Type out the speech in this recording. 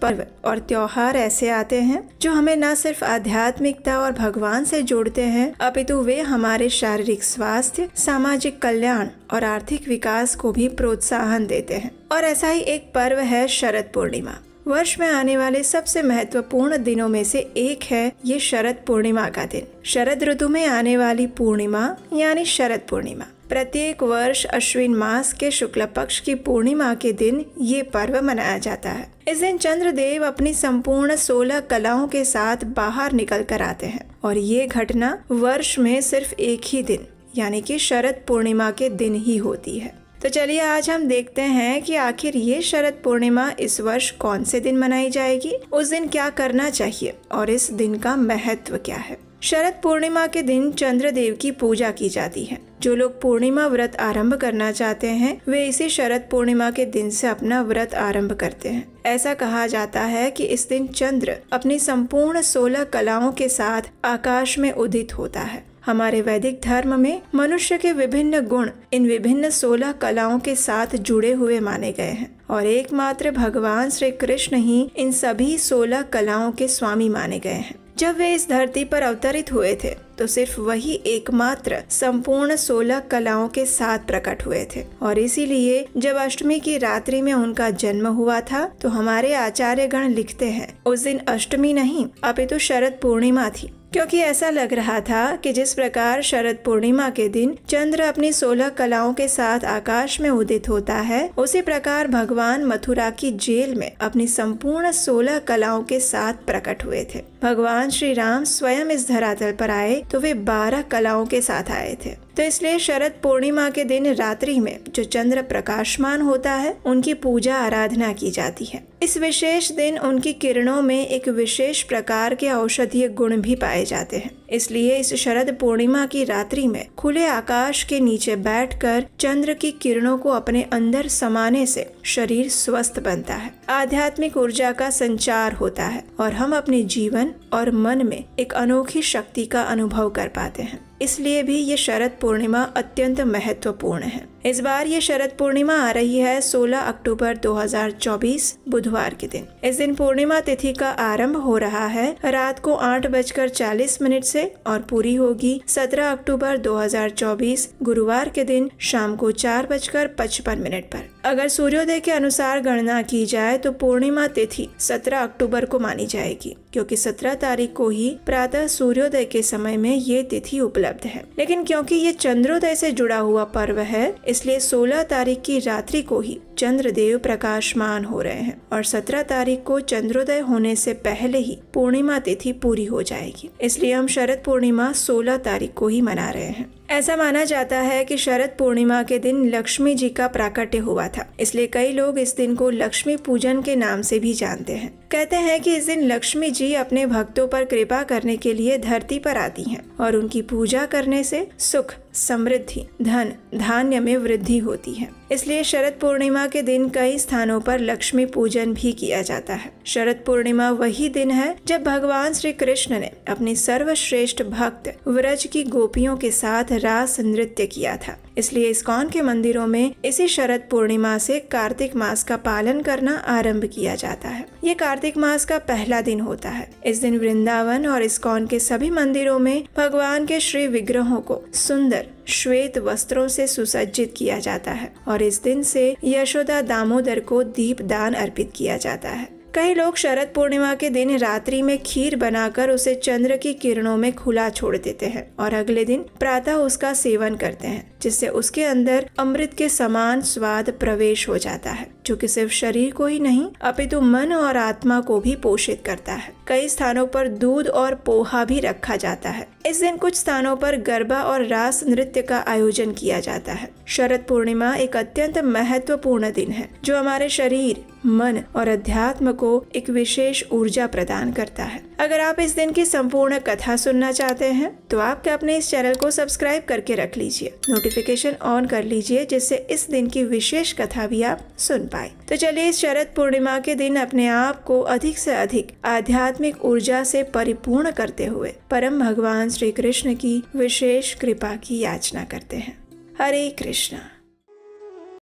पर्व और त्योहार ऐसे आते हैं जो हमें न सिर्फ आध्यात्मिकता और भगवान से जोड़ते हैं, अपितु वे हमारे शारीरिक स्वास्थ्य, सामाजिक कल्याण और आर्थिक विकास को भी प्रोत्साहन देते हैं। और ऐसा ही एक पर्व है शरद पूर्णिमा। वर्ष में आने वाले सबसे महत्वपूर्ण दिनों में से एक है ये शरद पूर्णिमा का दिन। शरद ऋतु में आने वाली पूर्णिमा यानी शरद पूर्णिमा प्रत्येक वर्ष अश्विन मास के शुक्ल पक्ष की पूर्णिमा के दिन ये पर्व मनाया जाता है। इस दिन चंद्रदेव अपनी संपूर्ण 16 कलाओं के साथ बाहर निकल कर आते हैं और ये घटना वर्ष में सिर्फ एक ही दिन यानी कि शरद पूर्णिमा के दिन ही होती है। तो चलिए आज हम देखते हैं कि आखिर ये शरद पूर्णिमा इस वर्ष कौन से दिन मनाई जाएगी, उस दिन क्या करना चाहिए और इस दिन का महत्व क्या है। शरद पूर्णिमा के दिन चंद्रदेव की पूजा की जाती है। जो लोग पूर्णिमा व्रत आरंभ करना चाहते हैं वे इसी शरद पूर्णिमा के दिन से अपना व्रत आरंभ करते हैं। ऐसा कहा जाता है कि इस दिन चंद्र अपनी संपूर्ण 16 कलाओं के साथ आकाश में उदित होता है। हमारे वैदिक धर्म में मनुष्य के विभिन्न गुण इन विभिन्न 16 कलाओं के साथ जुड़े हुए माने गए हैं और एकमात्र भगवान श्री कृष्ण ही इन सभी 16 कलाओं के स्वामी माने गए हैं। जब वे इस धरती पर अवतरित हुए थे तो सिर्फ वही एकमात्र संपूर्ण 16 कलाओं के साथ प्रकट हुए थे और इसीलिए जब अष्टमी की रात्रि में उनका जन्म हुआ था तो हमारे आचार्यगण लिखते हैं उस दिन अष्टमी नहीं अपितु शरद पूर्णिमा थी, क्योंकि ऐसा लग रहा था कि जिस प्रकार शरद पूर्णिमा के दिन चंद्र अपनी 16 कलाओं के साथ आकाश में उदित होता है, उसी प्रकार भगवान मथुरा की जेल में अपनी संपूर्ण 16 कलाओं के साथ प्रकट हुए थे। भगवान श्री राम स्वयं इस धरातल पर आए तो वे 12 कलाओं के साथ आए थे। तो इसलिए शरद पूर्णिमा के दिन रात्रि में जो चंद्र प्रकाशमान होता है उनकी पूजा आराधना की जाती है। इस विशेष दिन उनकी किरणों में एक विशेष प्रकार के औषधीय गुण भी पाए जाते हैं। इसलिए इस शरद पूर्णिमा की रात्रि में खुले आकाश के नीचे बैठकर चंद्र की किरणों को अपने अंदर समाने से शरीर स्वस्थ बनता है, आध्यात्मिक ऊर्जा का संचार होता है और हम अपने जीवन और मन में एक अनोखी शक्ति का अनुभव कर पाते हैं। इसलिए भी ये शरद पूर्णिमा अत्यंत महत्वपूर्ण है। इस बार ये शरद पूर्णिमा आ रही है 16 अक्टूबर 2024 बुधवार के दिन। इस दिन पूर्णिमा तिथि का आरंभ हो रहा है रात को 8:40 से और पूरी होगी 17 अक्टूबर 2024 गुरुवार के दिन शाम को 4:55 पर। अगर सूर्योदय के अनुसार गणना की जाए तो पूर्णिमा तिथि 17 अक्टूबर को मानी जाएगी, क्योंकि 17 तारीख को ही प्रातः सूर्योदय के समय में ये तिथि उपलब्ध है। लेकिन क्योंकि ये चंद्रोदय से जुड़ा हुआ पर्व है इसलिए 16 तारीख की रात्रि को ही चंद्रदेव प्रकाशमान हो रहे हैं और 17 तारीख को चंद्रोदय होने से पहले ही पूर्णिमा तिथि पूरी हो जाएगी। इसलिए हम शरद पूर्णिमा 16 तारीख को ही मना रहे हैं। ऐसा माना जाता है कि शरद पूर्णिमा के दिन लक्ष्मी जी का प्राकट्य हुआ था, इसलिए कई लोग इस दिन को लक्ष्मी पूजन के नाम से भी जानते हैं। कहते हैं कि इस दिन लक्ष्मी जी अपने भक्तों पर कृपा करने के लिए धरती पर आती हैं और उनकी पूजा करने से सुख, समृद्धि, धन, धान्य में वृद्धि होती है। इसलिए शरद पूर्णिमा के दिन कई स्थानों पर लक्ष्मी पूजन भी किया जाता है। शरद पूर्णिमा वही दिन है जब भगवान श्री कृष्ण ने अपनी सर्वश्रेष्ठ भक्त व्रज की गोपियों के साथ रास नृत्य किया था। इसलिए इस्कॉन के मंदिरों में इसी शरद पूर्णिमा से कार्तिक मास का पालन करना आरंभ किया जाता है। ये कार्तिक मास का पहला दिन होता है। इस दिन वृंदावन और इस्कॉन के सभी मंदिरों में भगवान के श्री विग्रहों को सुंदर श्वेत वस्त्रों से सुसज्जित किया जाता है और इस दिन से यशोदा दामोदर को दीप दान अर्पित किया जाता है। कई लोग शरद पूर्णिमा के दिन रात्रि में खीर बनाकर उसे चंद्र की किरणों में खुला छोड़ देते हैं और अगले दिन प्रातः उसका सेवन करते हैं, जिससे उसके अंदर अमृत के समान स्वाद प्रवेश हो जाता है, जो कि सिर्फ शरीर को ही नहीं अपितु मन और आत्मा को भी पोषित करता है। कई स्थानों पर दूध और पोहा भी रखा जाता है। इस दिन कुछ स्थानों पर गरबा और रास नृत्य का आयोजन किया जाता है। शरद पूर्णिमा एक अत्यंत महत्वपूर्ण दिन है जो हमारे शरीर, मन और अध्यात्म को एक विशेष ऊर्जा प्रदान करता है। अगर आप इस दिन की संपूर्ण कथा सुनना चाहते हैं तो आप अपने इस चैनल को सब्सक्राइब करके रख लीजिए, नोटिफिकेशन ऑन कर लीजिए, जिससे इस दिन की विशेष कथा भी आप सुन पाए। तो चलिए इस शरद पूर्णिमा के दिन अपने आप को अधिक से अधिक आध्यात्मिक ऊर्जा से परिपूर्ण करते हुए परम भगवान श्री कृष्ण की विशेष कृपा की याचना करते हैं। हरे कृष्णा।